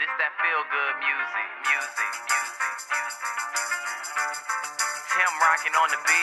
This that feel good music. Tim rocking on the beat.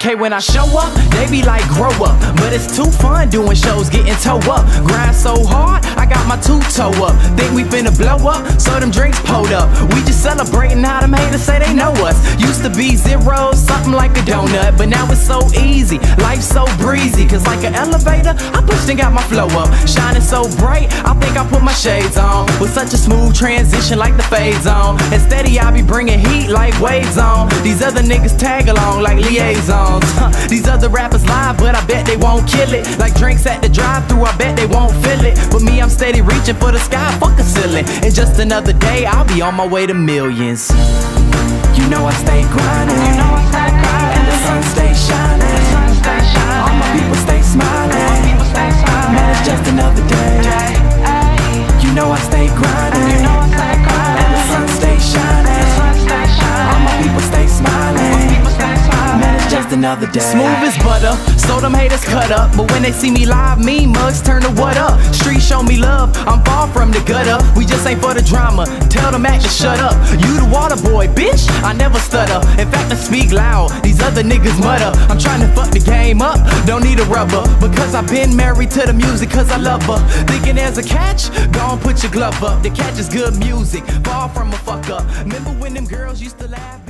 Okay, when I show up, they be like, grow up. But it's too fun doing shows, getting toe up. Grind so hard, I got my two-toe up. Think we finna blow up, so them drinks pulled up. We just celebrating how them haters say they know us. Used to be zero, something like a donut. But now it's so easy, life's so breezy. Cause like an elevator, I pushed and got my flow up. Shining so bright, I think I put my shades on. With such a smooth transition like the fades on. And steady, I be bringing heat like waves on. These other niggas tag along like liaisons. These other rappers lie, but I bet they won't kill it. Like drinks at the drive-thru, I bet they won't fill it. But me, I'm steady reaching for the sky, fuck a ceiling. And just another day, I'll be on my way to millions. You know I stay grinding, and the sun stay shining. All my people stay smiling. Man, it's just another day. You know I stay grinding, and the sun stay shining. All my people stay smiling. Man, it's just another day. Smooth as butter, so them haters cut up. But when they see me live, mean mugs turn to what up? Streets show me love, I'm far from the gutter. We just ain't for the drama, tell them act to shut up. You the water boy, bitch, I never stutter. In fact, I speak loud, these other niggas mutter. I'm trying to fuck the game up, don't need a rubber. Because I've been married to the music, cause I love her. Thinking there's a catch, go on put your glove up. The catch is good music, far from a fuck up. Remember when them girls used to laugh?